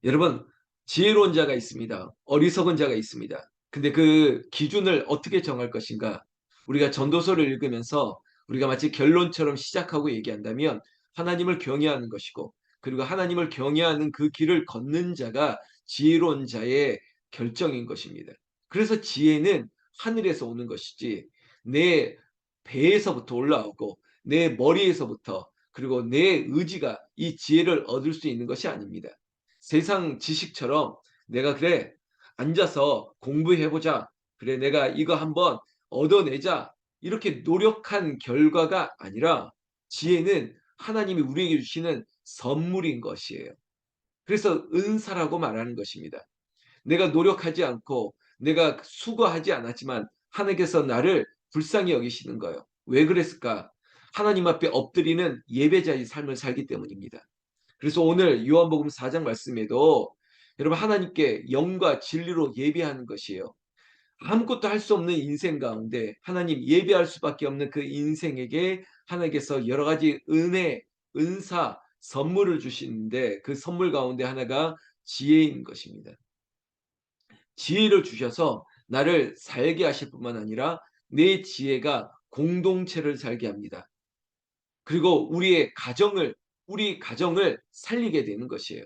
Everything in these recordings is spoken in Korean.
여러분, 지혜로운 자가 있습니다. 어리석은 자가 있습니다. 근데 그 기준을 어떻게 정할 것인가? 우리가 전도서를 읽으면서 우리가 마치 결론처럼 시작하고 얘기한다면 하나님을 경외하는 것이고, 그리고 하나님을 경외하는 그 길을 걷는 자가 지혜로운 자의 결정인 것입니다. 그래서 지혜는 하늘에서 오는 것이지 내 배에서부터 올라오고 내 머리에서부터, 그리고 내 의지가 이 지혜를 얻을 수 있는 것이 아닙니다. 세상 지식처럼 내가 그래 앉아서 공부해보자, 그래 내가 이거 한번 얻어내자, 이렇게 노력한 결과가 아니라 지혜는 하나님이 우리에게 주시는 선물인 것이에요. 그래서 은사라고 말하는 것입니다. 내가 노력하지 않고 내가 수고하지 않았지만 하나님께서 나를 불쌍히 여기시는 거예요. 왜 그랬을까? 하나님 앞에 엎드리는 예배자의 삶을 살기 때문입니다. 그래서 오늘 요한복음 4장 말씀에도 여러분, 하나님께 영과 진리로 예배하는 것이에요. 아무것도 할 수 없는 인생 가운데 하나님 예배할 수밖에 없는 그 인생에게 하나님께서 여러 가지 은혜, 은사, 선물을 주시는데 그 선물 가운데 하나가 지혜인 것입니다. 지혜를 주셔서 나를 살게 하실 뿐만 아니라 내 지혜가 공동체를 살게 합니다. 그리고 우리 가정을 살리게 되는 것이에요.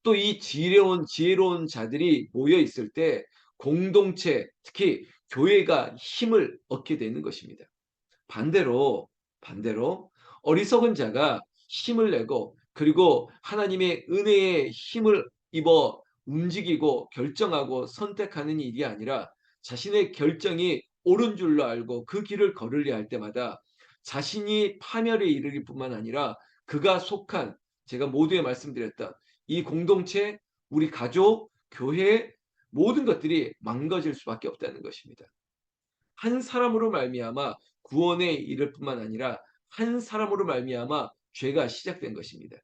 또 이 지혜로운 자들이 모여 있을 때 공동체, 특히 교회가 힘을 얻게 되는 것입니다. 반대로 어리석은 자가 힘을 내고, 그리고 하나님의 은혜의 힘을 입어 움직이고 결정하고 선택하는 일이 아니라 자신의 결정이 옳은 줄로 알고 그 길을 걸으려 할 때마다 자신이 파멸에 이르릴 뿐만 아니라 그가 속한, 제가 모두에 말씀드렸던 이 공동체, 우리 가족, 교회, 모든 것들이 망가질 수밖에 없다는 것입니다. 한 사람으로 말미암아 구원에 이를 뿐만 아니라 한 사람으로 말미암아 죄가 시작된 것입니다.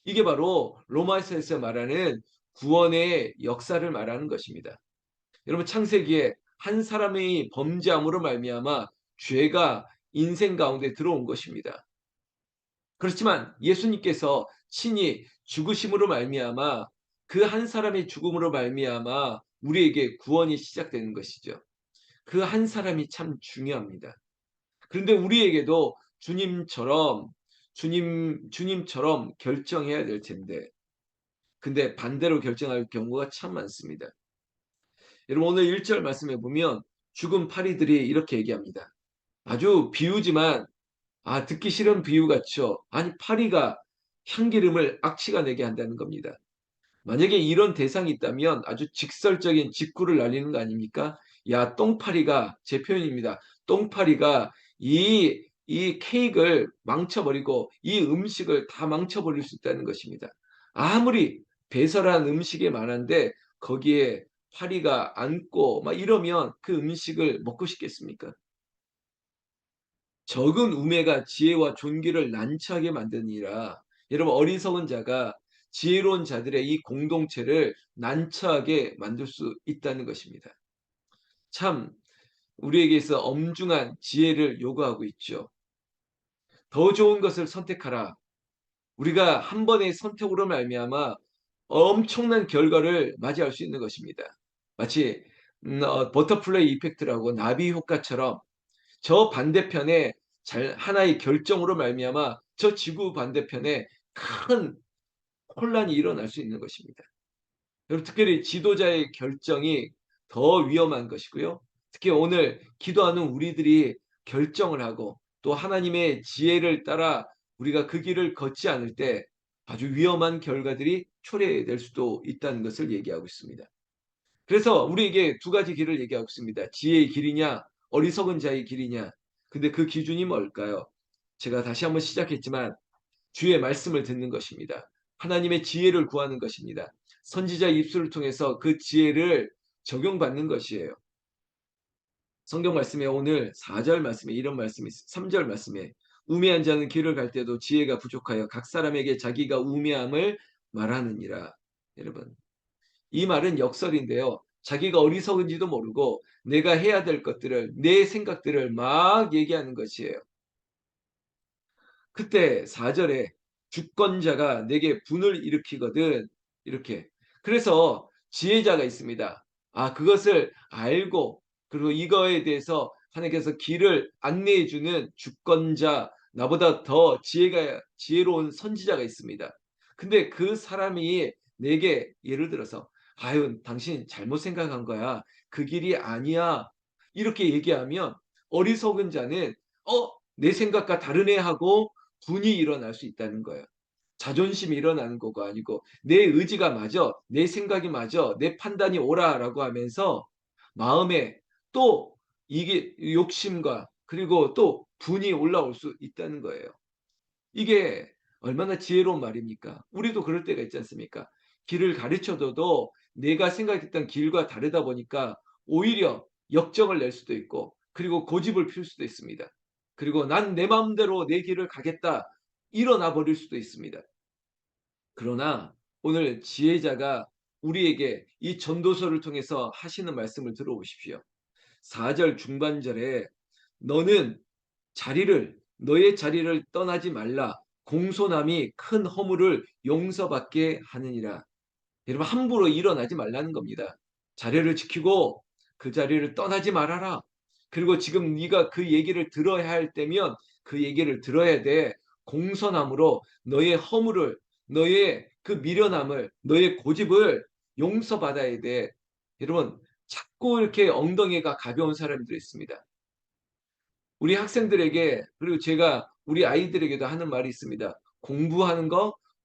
이게 바로 로마서에서 말하는 구원의 역사를 말하는 것입니다. 여러분, 창세기에 한 사람의 범죄함으로 말미암아 죄가 인생 가운데 들어온 것입니다. 그렇지만 예수님께서 친히 죽으심으로 말미암아, 그 한 사람의 죽음으로 말미암아 우리에게 구원이 시작되는 것이죠. 그 한 사람이 참 중요합니다. 그런데 우리에게도 주님처럼 결정해야 될 텐데, 근데 반대로 결정할 경우가 참 많습니다. 여러분, 오늘 1절 말씀해 보면 죽은 파리들이 이렇게 얘기합니다. 아주 비유지만 듣기 싫은 비유 같죠. 아니, 파리가 향기름을 악취가 내게 한다는 겁니다. 만약에 이런 대상이 있다면 아주 직설적인 직구를 날리는 거 아닙니까? 야, 똥파리가, 제 표현입니다. 똥파리가 이 케이크를 망쳐버리고 이 음식을 다 망쳐버릴 수 있다는 것입니다. 아무리 배설한 음식이 많은데 거기에 파리가 앉고 막 이러면 그 음식을 먹고 싶겠습니까? 적은 우매가 지혜와 존귀를 난처하게 만드니라. 여러분, 어리석은 자가 지혜로운 자들의 이 공동체를 난처하게 만들 수 있다는 것입니다. 참 우리에게서 엄중한 지혜를 요구하고 있죠. 더 좋은 것을 선택하라. 우리가 한 번의 선택으로 말미암아 엄청난 결과를 맞이할 수 있는 것입니다. 마치 버터플라이 이펙트라고 나비 효과처럼 저 반대편에 하나의 결정으로 말미암아 저 지구 반대편에 큰 혼란이 일어날 수 있는 것입니다. 여러분, 특별히 지도자의 결정이 더 위험한 것이고요. 특히 오늘 기도하는 우리들이 결정을 하고 또 하나님의 지혜를 따라 우리가 그 길을 걷지 않을 때 아주 위험한 결과들이 초래될 수도 있다는 것을 얘기하고 있습니다. 그래서 우리에게 두 가지 길을 얘기하고 있습니다. 지혜의 길이냐, 어리석은 자의 길이냐. 근데 그 기준이 뭘까요? 제가 다시 한번 시작했지만 주의 말씀을 듣는 것입니다. 하나님의 지혜를 구하는 것입니다. 선지자 입술을 통해서 그 지혜를 적용받는 것이에요. 성경 말씀에 오늘 4절 말씀에 이런 말씀이 있어요. 3절 말씀에 우매한 자는 길을 갈 때도 지혜가 부족하여 각 사람에게 자기가 우매함을 말하느니라. 여러분, 이 말은 역설인데요. 자기가 어리석은지도 모르고 내가 해야 될 것들을, 내 생각들을 막 얘기하는 것이에요. 그때 4절에 주권자가 내게 분을 일으키거든, 이렇게 그래서 지혜자가 있습니다. 아 그것을 알고 그리고 이거에 대해서 하나님께서 길을 안내해 주는 주권자 나보다 더 지혜로운 선지자가 있습니다. 근데 그 사람이 내게 예를 들어서 "아유 당신 잘못 생각한 거야. 그 길이 아니야." 이렇게 얘기하면 어리석은 자는 내 생각과 다르네 하고 분이 일어날 수 있다는 거예요. 자존심이 일어나는 거가 아니고 내 의지가 맞아. 내 생각이 맞아. 내 판단이 옳아라고 하면서 마음에 또 이게 욕심과 그리고 또 분이 올라올 수 있다는 거예요. 이게 얼마나 지혜로운 말입니까? 우리도 그럴 때가 있지 않습니까? 길을 가르쳐 줘도 내가 생각했던 길과 다르다 보니까 오히려 역정을 낼 수도 있고 그리고 고집을 피울 수도 있습니다. 그리고 '난 내 마음대로 내 길을 가겠다.' 일어나 버릴 수도 있습니다. 그러나 오늘 지혜자가 우리에게 이 전도서를 통해서 하시는 말씀을 들어보십시오. 4절 중반절에 "너는 너의 자리를 떠나지 말라. 공손함이 큰 허물을 용서받게 하느니라." 여러분 함부로 일어나지 말라는 겁니다. 자리를 지키고 그 자리를 떠나지 말아라. 그리고 지금 네가 그 얘기를 들어야 할 때면 그 얘기를 들어야 돼. 공손함으로 너의 허물을 너의 그 미련함을 너의 고집을 용서받아야 돼. 여러분 자꾸 이렇게 엉덩이가 가벼운 사람들이 있습니다. 우리 학생들에게 그리고 제가 우리 아이들에게도 하는 말이 있습니다.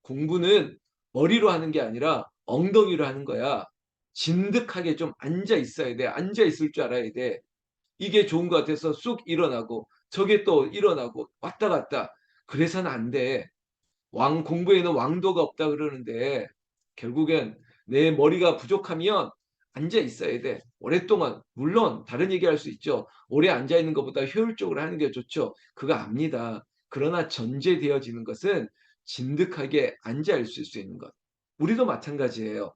공부는 머리로 하는 게 아니라 엉덩이로 하는 거야. 진득하게 좀 앉아 있어야 돼. 앉아 있을 줄 알아야 돼. 이게 좋은 것 같아서 쑥 일어나고 저게 또 일어나고 왔다 갔다. 그래서는 안 돼. 공부에는 왕도가 없다 그러는데 결국엔 내 머리가 부족하면 앉아 있어야 돼. 오랫동안 물론 다른 얘기할 수 있죠. 오래 앉아 있는 것보다 효율적으로 하는 게 좋죠. 그거 압니다. 그러나 전제되어지는 것은 진득하게 앉아 있을 수 있는 것. 우리도 마찬가지예요.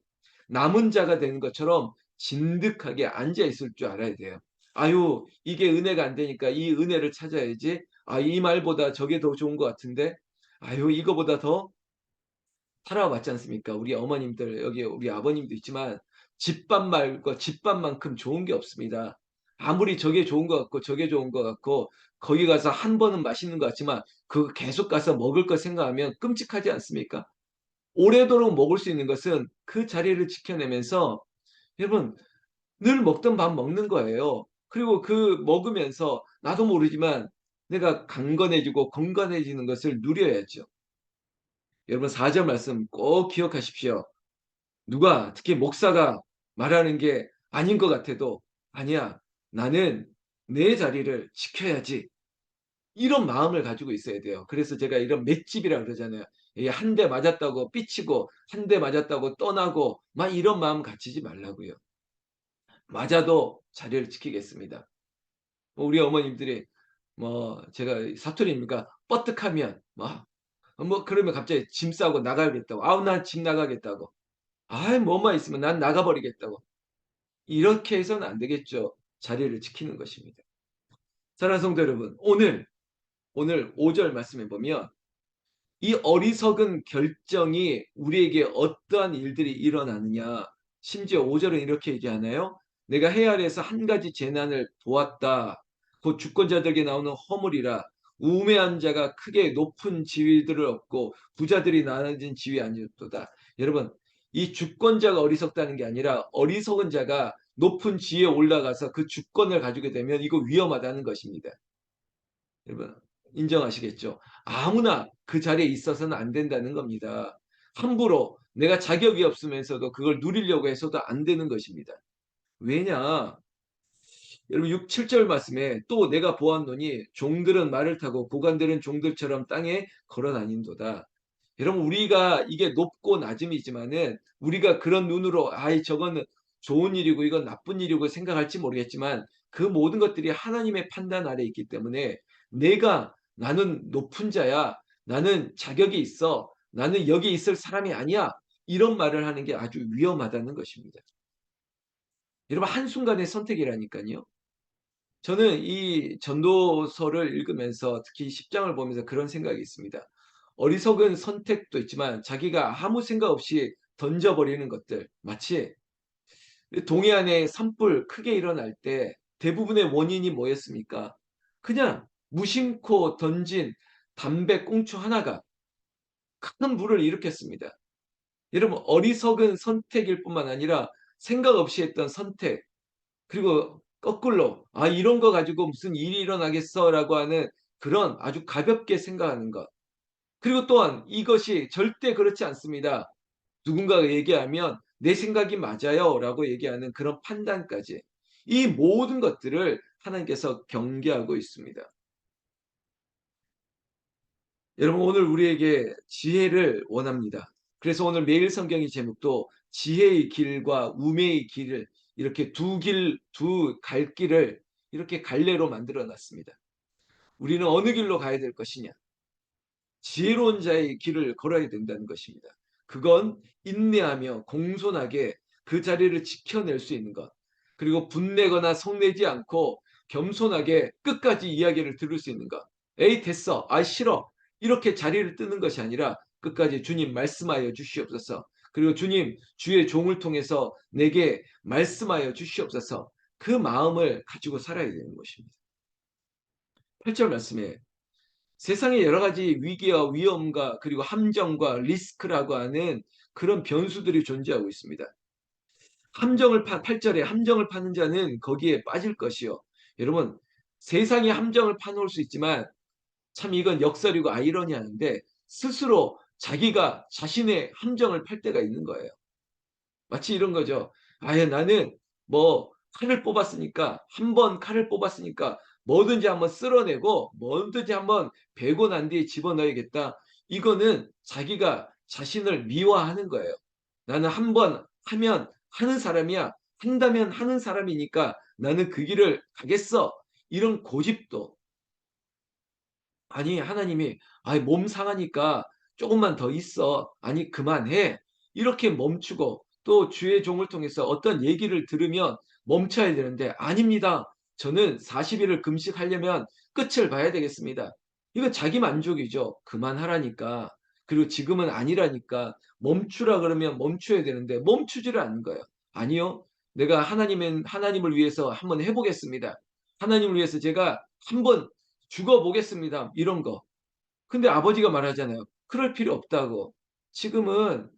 남은 자가 되는 것처럼 진득하게 앉아 있을 줄 알아야 돼요. 아유, 이게 은혜가 안 되니까 이 은혜를 찾아야지. 아, 이 말보다 저게 더 좋은 것 같은데. 아유 이거보다 더 살아왔지 않습니까? 우리 어머님들 여기 우리 아버님도 있지만 집밥 말고 집밥만큼 좋은 게 없습니다. 아무리 저게 좋은 것 같고 저게 좋은 것 같고 거기 가서 한 번은 맛있는 것 같지만 그 계속 가서 먹을 거 생각하면 끔찍하지 않습니까? 오래도록 먹을 수 있는 것은 그 자리를 지켜내면서 여러분 늘 먹던 밥 먹는 거예요. 그리고 그 먹으면서 나도 모르지만 내가 강건해지고 건강해지는 것을 누려야죠. 여러분 4절 말씀 꼭 기억하십시오. 누가 특히 목사가 말하는 게 아닌 것 같아도 "아니야. 나는 내 자리를 지켜야지." 이런 마음을 가지고 있어야 돼요. 그래서 제가 이런 맷집이라 그러잖아요. 이 한 대 맞았다고 삐치고 한 대 맞았다고 떠나고 막 이런 마음 갖지 말라고요. 맞아도 자리를 지키겠습니다. 우리 어머님들이 제가 사투리니까 뻗뜩하면 그러면 갑자기 짐 싸고 나가야겠다고. "아우 난 집 나가겠다고." 아이 뭐만 있으면 "난 나가 버리겠다고." 이렇게 해서는 안 되겠죠. 자리를 지키는 것입니다. 사랑하는 성도 여러분, 오늘 5절 말씀해 보면 이 어리석은 결정이 우리에게 어떠한 일들이 일어나느냐. 심지어 5 절은 이렇게 얘기하나요? "내가 해 아래에서 한 가지 재난을 보았다. 곧 주권자들에게 나오는 허물이라. 우매한 자가 크게 높은 지위들을 얻고 부자들이 나눠진 지위에 앉았도다." 여러분 이 주권자가 어리석다는 게 아니라 어리석은 자가 높은 지위에 올라가서 그 주권을 가지게 되면 이거 위험하다는 것입니다. 여러분 인정하시겠죠? 아무나 그 자리에 있어서는 안 된다는 겁니다. 함부로 내가 자격이 없으면서도 그걸 누리려고 해서도 안 되는 것입니다. 왜냐? 여러분 6-7절 말씀에 "또 내가 보았노니 종들은 말을 타고 고관들은 종들처럼 땅에 걸어 다닌도다." 여러분 우리가 이게 높고 낮음이지만은 우리가 그런 눈으로 '아이 저거는 좋은 일이고 이건 나쁜 일이고.' 생각할지 모르겠지만 그 모든 것들이 하나님의 판단 아래에 있기 때문에 '나는 높은 자야. 나는 자격이 있어. 나는 여기 있을 사람이 아니야.' 이런 말을 하는 게 아주 위험하다는 것입니다. 여러분 한순간의 선택이라니깐요. 저는 이 전도서를 읽으면서 특히 10 장을 보면서 그런 생각이 있습니다. 어리석은 선택도 있지만 자기가 아무 생각 없이 던져버리는 것들, 마치 동해안에 산불 크게 일어날 때 대부분의 원인이 뭐였습니까? 그냥 무심코 던진 담배 꽁초 하나가 큰 불을 일으켰습니다. 여러분, 어리석은 선택일 뿐만 아니라 생각 없이 했던 선택, 그리고 거꾸로 이런 거 가지고 무슨 일이 일어나겠어라고 하는 그런 아주 가볍게 생각하는 것. 그리고 또한 이것이 절대 그렇지 않습니다. 누군가가 얘기하면 내 생각이 맞아요라고 얘기하는 그런 판단까지. 이 모든 것들을 하나님께서 경계하고 있습니다. 여러분, 오늘 우리에게 지혜를 원합니다. 그래서 오늘 매일 성경의 제목도 지혜의 길과 우매의 길을, 이렇게 두 갈 길을 이렇게 갈래로 만들어 놨습니다. 우리는 어느 길로 가야 될 것이냐? 지혜로운 자의 길을 걸어야 된다는 것입니다. 그건 인내하며 공손하게 그 자리를 지켜낼 수 있는 것. 그리고 분내거나 성내지 않고 겸손하게 끝까지 이야기를 들을 수 있는 것. 에이, 됐어. 싫어. 이렇게 자리를 뜨는 것이 아니라 끝까지 주님 말씀하여 주시옵소서. 그리고 주님 주의 종을 통해서 내게 말씀하여 주시옵소서. 그 마음을 가지고 살아야 되는 것입니다. 8절 말씀에 세상에 여러 가지 위기와 위험과 그리고 함정과 리스크라고 하는 그런 변수들이 존재하고 있습니다. 8절에 함정을 파는 자는 거기에 빠질 것이요. 여러분, 세상에 함정을 파놓을 수 있지만 참 이건 역설이고 아이러니하는데 스스로 자기가 자신의 함정을 팔 때가 있는 거예요. 마치 이런 거죠. 나는 뭐 칼을 뽑았으니까 한 번 칼을 뽑았으니까 뭐든지 한번 쓸어내고 뭐든지 한번 베고 난 뒤에 집어넣어야겠다. 이거는 자기가 자신을 미화하는 거예요. 나는 한 번 하면 하는 사람이야. 한다면 하는 사람이니까 나는 그 길을 가겠어. 이런 고집도. 아니, 하나님이 몸 상하니까 조금만 더 있어. 아니, 그만해. 이렇게 멈추고 또 주의 종을 통해서 어떤 얘기를 들으면 멈춰야 되는데 아닙니다. 저는 40일을 금식하려면 끝을 봐야 되겠습니다. 이거 자기 만족이죠. 그만하라니까. 그리고 지금은 아니라니까. 멈추라 그러면 멈춰야 되는데 멈추지를 않는 거예요. 아니요. 내가 하나님을 위해서 한번 해보겠습니다. 하나님을 위해서 제가 한번 죽어보겠습니다. 이런 거. 근데 아버지가 말하잖아요. 그럴 필요 없다고. 지금은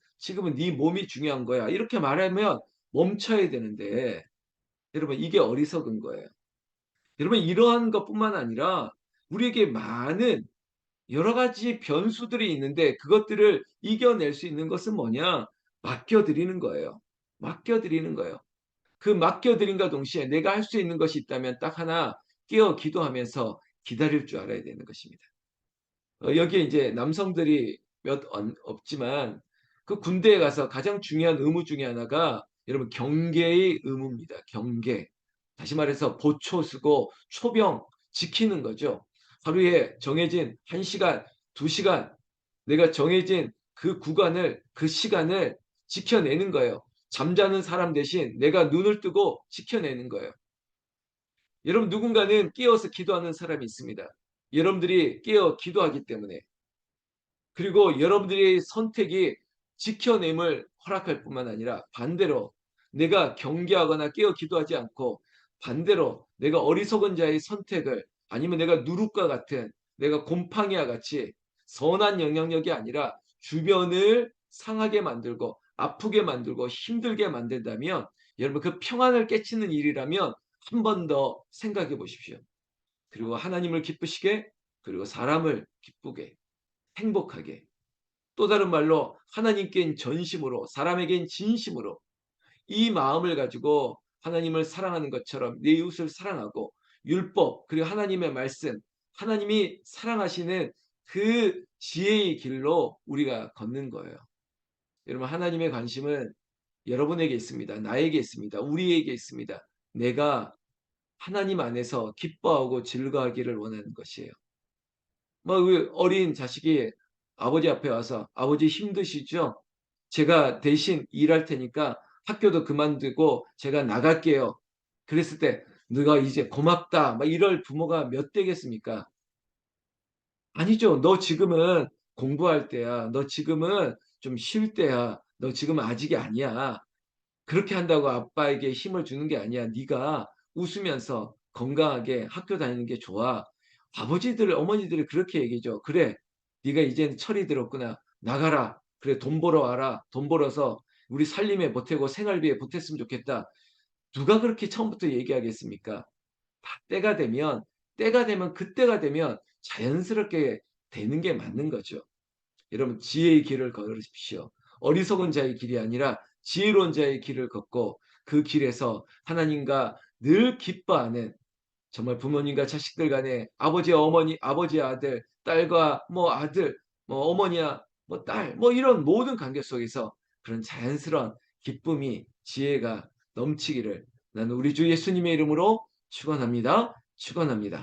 네 몸이 중요한 거야. 이렇게 말하면 멈춰야 되는데 여러분, 이게 어리석은 거예요. 여러분, 이러한 것뿐만 아니라 우리에게 많은 여러 가지 변수들이 있는데 그것들을 이겨낼 수 있는 것은 뭐냐? 맡겨드리는 거예요. 맡겨드리는 거예요. 그 맡겨드림과 동시에 내가 할 수 있는 것이 있다면 딱 하나, 깨어 기도하면서 기다릴 줄 알아야 되는 것입니다. 여기에 이제 남성들이 없지만 그 군대에 가서 가장 중요한 의무 중에 하나가 여러분 경계의 의무입니다. 경계. 다시 말해서 보초 쓰고 초병 지키는 거죠. 하루에 정해진 1시간, 2시간 내가 정해진 그 구간을, 그 시간을 지켜내는 거예요. 잠자는 사람 대신 내가 눈을 뜨고 지켜내는 거예요. 여러분, 누군가는 깨어서 기도하는 사람이 있습니다. 여러분들이 깨어 기도하기 때문에. 그리고 여러분들의 선택이 지켜냄을 허락할 뿐만 아니라 반대로 내가 경계하거나 깨어 기도하지 않고 반대로 내가 어리석은 자의 선택을, 아니면 내가 누룩과 같은, 내가 곰팡이와 같이 선한 영향력이 아니라 주변을 상하게 만들고 아프게 만들고 힘들게 만든다면, 여러분, 그 평안을 깨치는 일이라면 한 번 더 생각해 보십시오. 그리고 하나님을 기쁘시게, 그리고 사람을 기쁘게, 행복하게, 또 다른 말로 하나님께는 전심으로, 사람에겐 진심으로, 이 마음을 가지고 하나님을 사랑하는 것처럼 내 이웃을 사랑하고, 율법 그리고 하나님의 말씀, 하나님이 사랑하시는 그 지혜의 길로 우리가 걷는 거예요. 여러분, 하나님의 관심은 여러분에게 있습니다. 나에게 있습니다. 우리에게 있습니다. 내가 하나님 안에서 기뻐하고 즐거워하기를 원하는 것이에요. 뭐 어린 자식이 아버지 앞에 와서 아버지 힘드시죠? 제가 대신 일할 테니까 학교도 그만두고 제가 나갈게요. 그랬을 때 너가 이제 고맙다 막 이럴 부모가 몇 되겠습니까? 아니죠. 너 지금은 공부할 때야. 너 지금은 좀 쉴 때야. 너 지금은 아직이 아니야. 그렇게 한다고 아빠에게 힘을 주는 게 아니야. 네가 웃으면서 건강하게 학교 다니는 게 좋아. 아버지들 어머니들이 그렇게 얘기해줘. "그래. 네가 이제는 철이 들었구나. 나가라. 그래 돈 벌어 와라. 돈 벌어서 우리 살림에 보태고 생활비에 보탰으면 좋겠다." 누가 그렇게 처음부터 얘기하겠습니까? 다 때가 되면 그때가 되면 자연스럽게 되는 게 맞는 거죠. 여러분 지혜의 길을 걸으십시오. 어리석은 자의 길이 아니라 지혜로운 자의 길을 걷고 그 길에서 하나님과 늘 기뻐하는 정말 부모님과 자식들 간에 아버지와 어머니, 아버지와 아들, 딸과 뭐 아들, 뭐 어머니와 뭐 딸, 뭐 이런 모든 관계 속에서 그런 자연스러운 기쁨이 지혜가 넘치기를 나는 우리 주 예수님의 이름으로 축원합니다. 축원합니다.